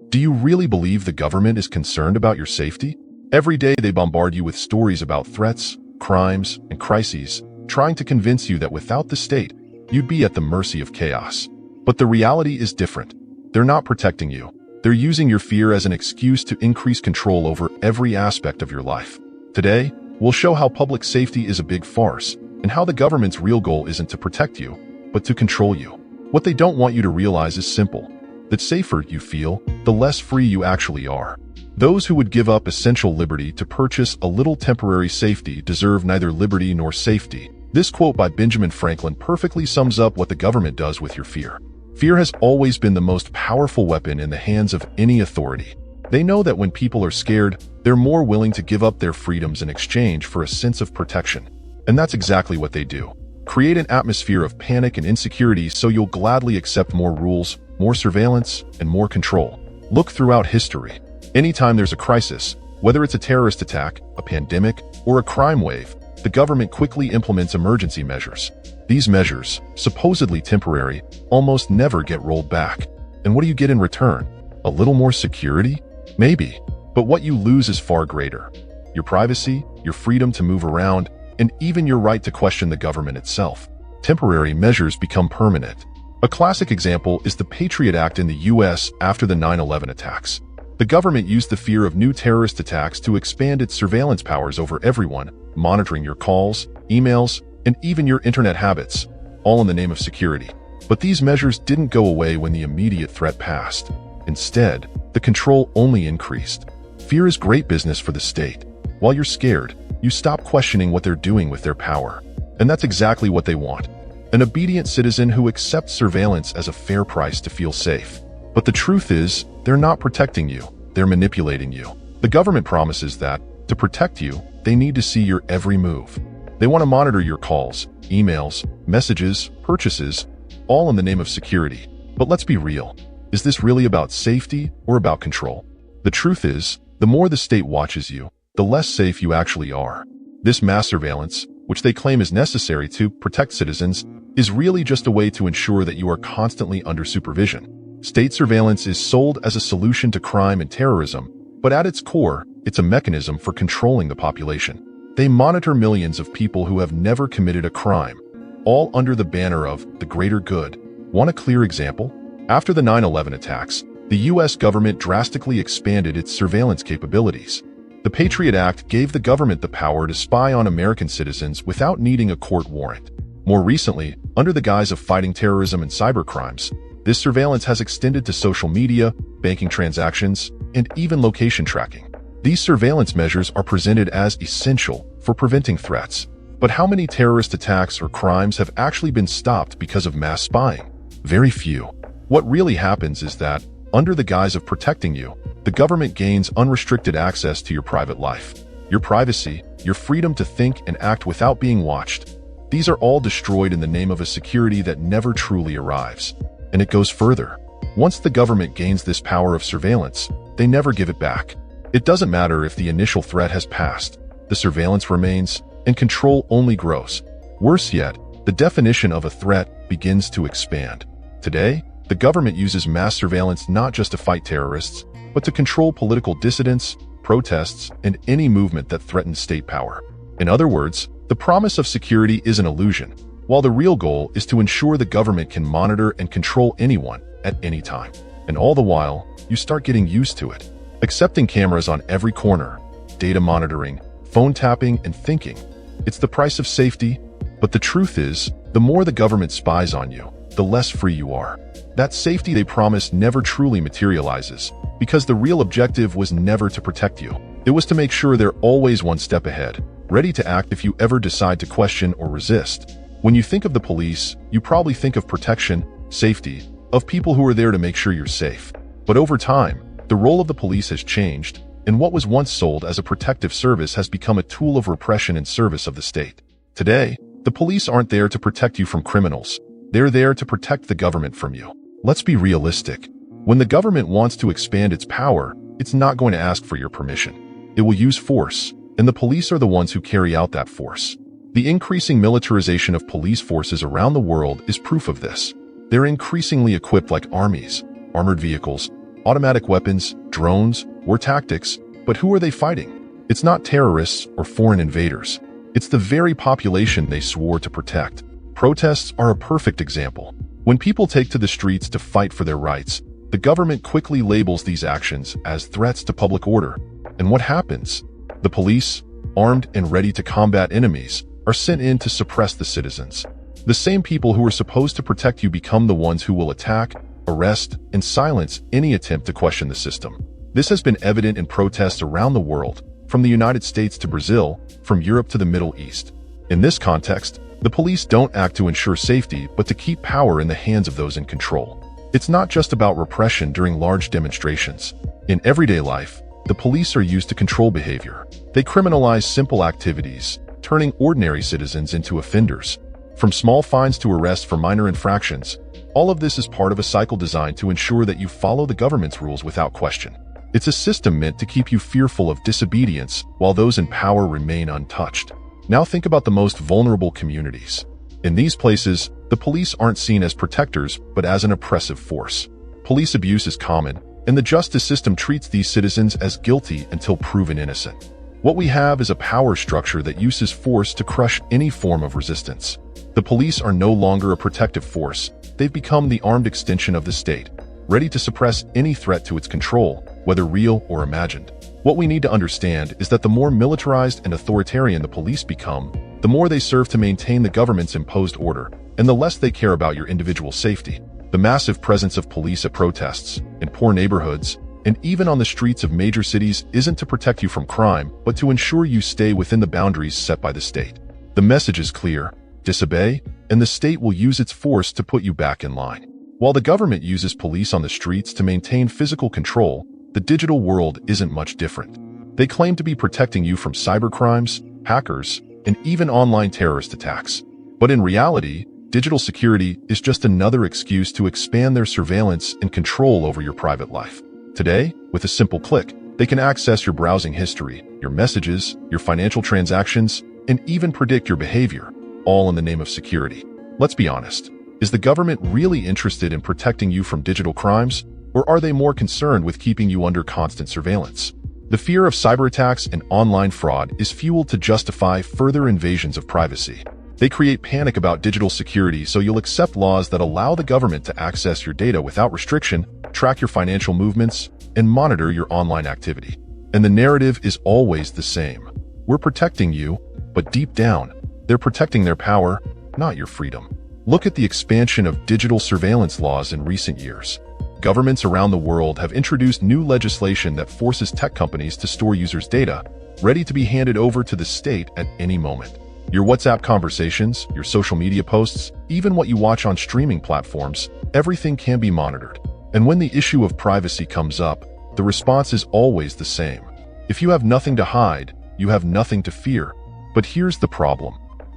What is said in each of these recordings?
Do you really believe the government is concerned about your safety? Every day they bombard you with stories about threats, crimes, and crises, trying to convince you that without the state, you'd be at the mercy of chaos. But the reality is different. They're not protecting you. They're using your fear as an excuse to increase control over every aspect of your life. Today, we'll show how public safety is a big farce, and how the government's real goal isn't to protect you, but to control you. What they don't want you to realize is simple: the safer you feel, the less free you actually are. Those who would give up essential liberty to purchase a little temporary safety deserve neither liberty nor safety. This quote by Benjamin Franklin perfectly sums up what the government does with your fear. Fear has always been the most powerful weapon in the hands of any authority. They know that when people are scared, they're more willing to give up their freedoms in exchange for a sense of protection. And that's exactly what they do. Create an atmosphere of panic and insecurity so you'll gladly accept more rules, more surveillance, and more control. Look throughout history. Anytime there's a crisis, whether it's a terrorist attack, a pandemic, or a crime wave, the government quickly implements emergency measures. These measures, supposedly temporary, almost never get rolled back. And what do you get in return? A little more security? Maybe. But what you lose is far greater. Your privacy, your freedom to move around, and even your right to question the government itself. Temporary measures become permanent. A classic example is the Patriot Act in the US after the 9/11 attacks. The government used the fear of new terrorist attacks to expand its surveillance powers over everyone, monitoring your calls, emails, and even your internet habits, all in the name of security. But these measures didn't go away when the immediate threat passed. Instead, the control only increased. Fear is great business for the state. While you're scared, you stop questioning what they're doing with their power. And that's exactly what they want: an obedient citizen who accepts surveillance as a fair price to feel safe. But the truth is, they're not protecting you, they're manipulating you. The government promises that, to protect you, they need to see your every move. They want to monitor your calls, emails, messages, purchases, all in the name of security. But let's be real. Is this really about safety or about control? The truth is, the more the state watches you, the less safe you actually are. This mass surveillance, which they claim is necessary to protect citizens, is really just a way to ensure that you are constantly under supervision. State surveillance is sold as a solution to crime and terrorism, but at its core, it's a mechanism for controlling the population. They monitor millions of people who have never committed a crime, all under the banner of the greater good. Want a clear example? After the 9/11 attacks, the US government drastically expanded its surveillance capabilities. The Patriot Act gave the government the power to spy on American citizens without needing a court warrant. More recently, under the guise of fighting terrorism and cybercrimes, this surveillance has extended to social media, banking transactions, and even location tracking. These surveillance measures are presented as essential for preventing threats. But how many terrorist attacks or crimes have actually been stopped because of mass spying? Very few. What really happens is that, under the guise of protecting you, the government gains unrestricted access to your private life. Your privacy, your freedom to think and act without being watched. These are all destroyed in the name of a security that never truly arrives. And it goes further. Once the government gains this power of surveillance, they never give it back. It doesn't matter if the initial threat has passed. The surveillance remains, and control only grows. Worse yet, the definition of a threat begins to expand. Today, the government uses mass surveillance not just to fight terrorists, but to control political dissidents, protests, and any movement that threatens state power. In other words, the promise of security is an illusion, while the real goal is to ensure the government can monitor and control anyone at any time. And all the while, you start getting used to it, accepting cameras on every corner, data monitoring, phone tapping, and thinking it's the price of safety. But the truth is, the more the government spies on you, the less free you are. That safety they promised never truly materializes, because the real objective was never to protect you. It was to make sure they're always one step ahead, ready to act if you ever decide to question or resist. When you think of the police, you probably think of protection, safety, of people who are there to make sure you're safe. But over time, the role of the police has changed, and what was once sold as a protective service has become a tool of repression in service of the state. Today, the police aren't there to protect you from criminals. They're there to protect the government from you. Let's be realistic. When the government wants to expand its power, it's not going to ask for your permission. It will use force, and the police are the ones who carry out that force. The increasing militarization of police forces around the world is proof of this. They're increasingly equipped like armies, armored vehicles, automatic weapons, drones, war tactics, but who are they fighting? It's not terrorists or foreign invaders. It's the very population they swore to protect. Protests are a perfect example. When people take to the streets to fight for their rights, the government quickly labels these actions as threats to public order. And what happens? The police, armed and ready to combat enemies, are sent in to suppress the citizens. The same people who are supposed to protect you become the ones who will attack, arrest, and silence any attempt to question the system. This has been evident in protests around the world, from the United States to Brazil, from Europe to the Middle East. In this context, the police don't act to ensure safety, but to keep power in the hands of those in control. It's not just about repression during large demonstrations. In everyday life, the police are used to control behavior. They criminalize simple activities, turning ordinary citizens into offenders. From small fines to arrests for minor infractions, all of this is part of a cycle designed to ensure that you follow the government's rules without question. It's a system meant to keep you fearful of disobedience while those in power remain untouched. Now think about the most vulnerable communities. In these places, the police aren't seen as protectors, but as an oppressive force. Police abuse is common, and the justice system treats these citizens as guilty until proven innocent. What we have is a power structure that uses force to crush any form of resistance. The police are no longer a protective force. They've become the armed extension of the state, ready to suppress any threat to its control, whether real or imagined. What we need to understand is that the more militarized and authoritarian the police become, the more they serve to maintain the government's imposed order, and the less they care about your individual safety. The massive presence of police at protests, in poor neighborhoods, and even on the streets of major cities isn't to protect you from crime, but to ensure you stay within the boundaries set by the state. The message is clear: disobey, and the state will use its force to put you back in line. While the government uses police on the streets to maintain physical control, the digital world isn't much different. They claim to be protecting you from cybercrimes, hackers, and even online terrorist attacks. But in reality, digital security is just another excuse to expand their surveillance and control over your private life. Today, with a simple click, they can access your browsing history, your messages, your financial transactions, and even predict your behavior, all in the name of security. Let's be honest. Is the government really interested in protecting you from digital crimes, or are they more concerned with keeping you under constant surveillance? The fear of cyber attacks and online fraud is fueled to justify further invasions of privacy. They create panic about digital security, so you'll accept laws that allow the government to access your data without restriction, track your financial movements, and monitor your online activity. And the narrative is always the same. We're protecting you, but deep down, they're protecting their power, not your freedom. Look at the expansion of digital surveillance laws in recent years. Governments around the world have introduced new legislation that forces tech companies to store users' data, ready to be handed over to the state at any moment. Your WhatsApp conversations, your social media posts, even what you watch on streaming platforms, everything can be monitored. And when the issue of privacy comes up, the response is always the same. If you have nothing to hide, you have nothing to fear. But here's the problem.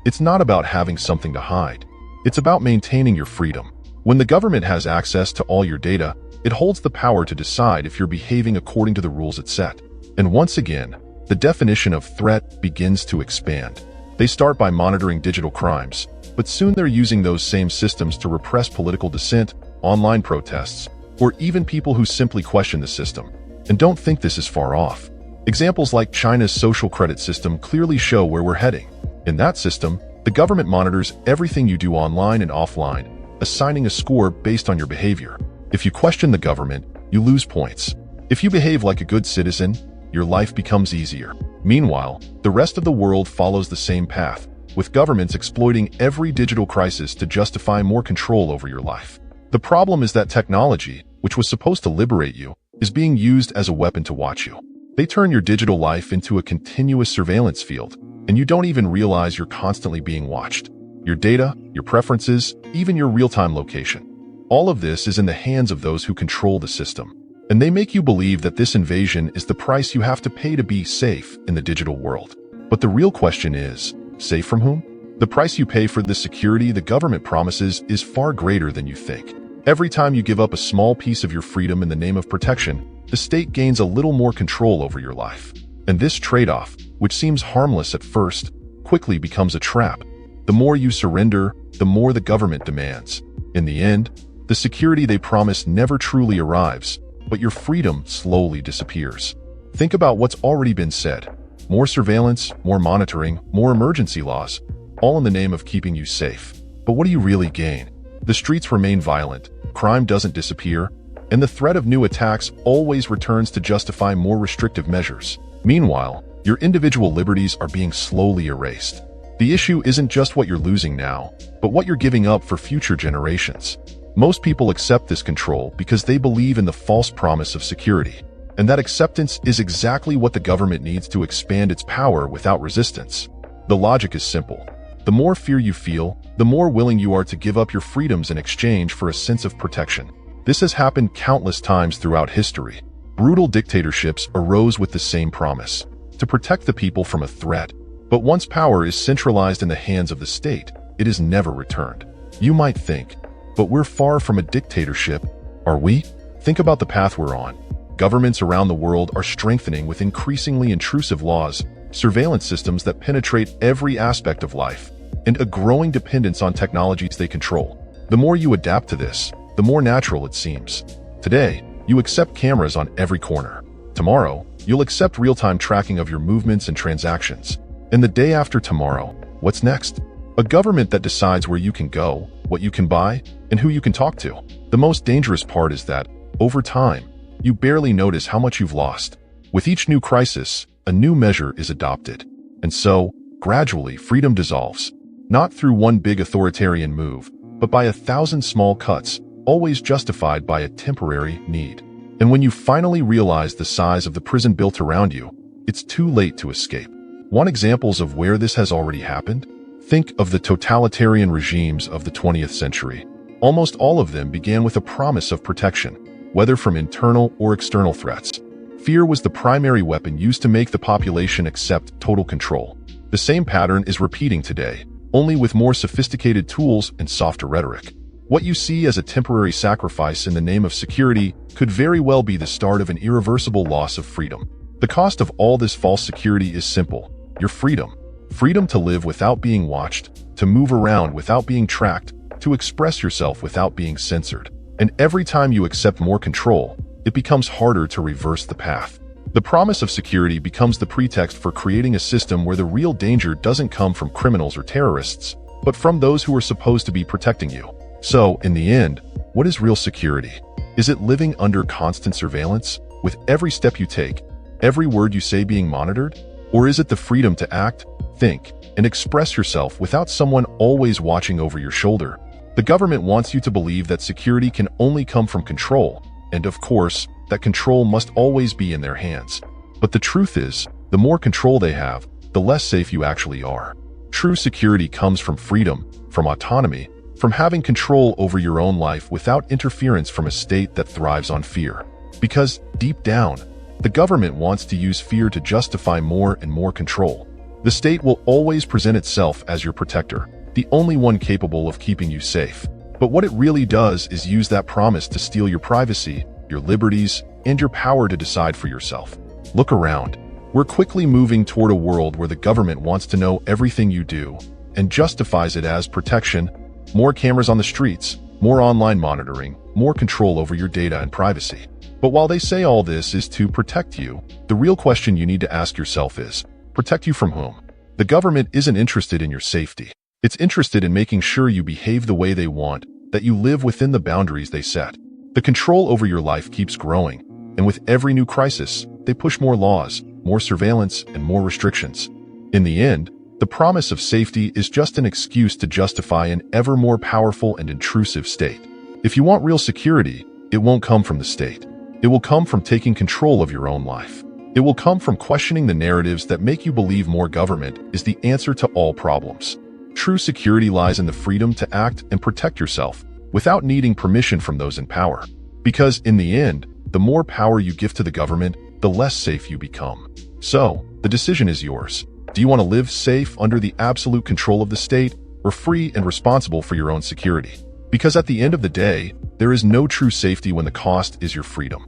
It's not about having something to hide. It's about maintaining your freedom. When the government has access to all your data, it holds the power to decide if you're behaving according to the rules it set. And once again, the definition of threat begins to expand. They start by monitoring digital crimes, but soon they're using those same systems to repress political dissent, online protests, or even people who simply question the system. And don't think this is far off. Examples like China's social credit system clearly show where we're heading. In that system, the government monitors everything you do online and offline, assigning a score based on your behavior. If you question the government, you lose points. If you behave like a good citizen, your life becomes easier. Meanwhile, the rest of the world follows the same path, with governments exploiting every digital crisis to justify more control over your life. The problem is that technology, which was supposed to liberate you, is being used as a weapon to watch you. They turn your digital life into a continuous surveillance field, and you don't even realize you're constantly being watched. Your data, your preferences, even your real-time location. All of this is in the hands of those who control the system. And they make you believe that this invasion is the price you have to pay to be safe in the digital world. But the real question is, safe from whom? The price you pay for the security the government promises is far greater than you think. Every time you give up a small piece of your freedom in the name of protection, the state gains a little more control over your life. And this trade-off, which seems harmless at first, quickly becomes a trap. The more you surrender, the more the government demands. In the end, the security they promise never truly arrives, but your freedom slowly disappears. Think about what's already been said. More surveillance, more monitoring, more emergency laws, all in the name of keeping you safe. But what do you really gain? The streets remain violent, crime doesn't disappear, and the threat of new attacks always returns to justify more restrictive measures. Meanwhile, your individual liberties are being slowly erased. The issue isn't just what you're losing now, but what you're giving up for future generations. Most people accept this control because they believe in the false promise of security. And that acceptance is exactly what the government needs to expand its power without resistance. The logic is simple. The more fear you feel, the more willing you are to give up your freedoms in exchange for a sense of protection. This has happened countless times throughout history. Brutal dictatorships arose with the same promise, to protect the people from a threat. But once power is centralized in the hands of the state, it is never returned. You might think, but we're far from a dictatorship, are we? Think about the path we're on. Governments around the world are strengthening with increasingly intrusive laws, surveillance systems that penetrate every aspect of life, and a growing dependence on technologies they control. The more you adapt to this, the more natural it seems. Today, you accept cameras on every corner. Tomorrow, you'll accept real-time tracking of your movements and transactions. And the day after tomorrow, what's next? A government that decides where you can go, what you can buy, and who you can talk to. The most dangerous part is that, over time, you barely notice how much you've lost. With each new crisis, a new measure is adopted. And so, gradually, freedom dissolves. Not through one big authoritarian move, but by 1,000 small cuts, always justified by a temporary need. And when you finally realize the size of the prison built around you, it's too late to escape. Want examples of where this has already happened? Think of the totalitarian regimes of the 20th century. Almost all of them began with a promise of protection, whether from internal or external threats. Fear was the primary weapon used to make the population accept total control. The same pattern is repeating today, only with more sophisticated tools and softer rhetoric. What you see as a temporary sacrifice in the name of security could very well be the start of an irreversible loss of freedom. The cost of all this false security is simple: your freedom. Freedom to live without being watched, to move around without being tracked, to express yourself without being censored. And every time you accept more control, it becomes harder to reverse the path. The promise of security becomes the pretext for creating a system where the real danger doesn't come from criminals or terrorists, but from those who are supposed to be protecting you. So, in the end, what is real security? Is it living under constant surveillance, with every step you take, every word you say being monitored? Or is it the freedom to act, think, and express yourself without someone always watching over your shoulder? The government wants you to believe that security can only come from control, and of course, that control must always be in their hands. But the truth is, the more control they have, the less safe you actually are. True security comes from freedom, from autonomy, from having control over your own life without interference from a state that thrives on fear. Because, deep down, the government wants to use fear to justify more and more control. The state will always present itself as your protector, the only one capable of keeping you safe. But what it really does is use that promise to steal your privacy, your liberties, and your power to decide for yourself. Look around. We're quickly moving toward a world where the government wants to know everything you do and justifies it as protection. More cameras on the streets, more online monitoring, more control over your data and privacy. But while they say all this is to protect you, the real question you need to ask yourself is, protect you from whom? The government isn't interested in your safety. It's interested in making sure you behave the way they want, that you live within the boundaries they set. The control over your life keeps growing, and with every new crisis, they push more laws, more surveillance, and more restrictions. In the end, the promise of safety is just an excuse to justify an ever more powerful and intrusive state. If you want real security, it won't come from the state. It will come from taking control of your own life. It will come from questioning the narratives that make you believe more government is the answer to all problems. True security lies in the freedom to act and protect yourself without needing permission from those in power. Because in the end, the more power you give to the government, the less safe you become. So, the decision is yours. Do you want to live safe under the absolute control of the state, or free and responsible for your own security? Because at the end of the day, there is no true safety when the cost is your freedom.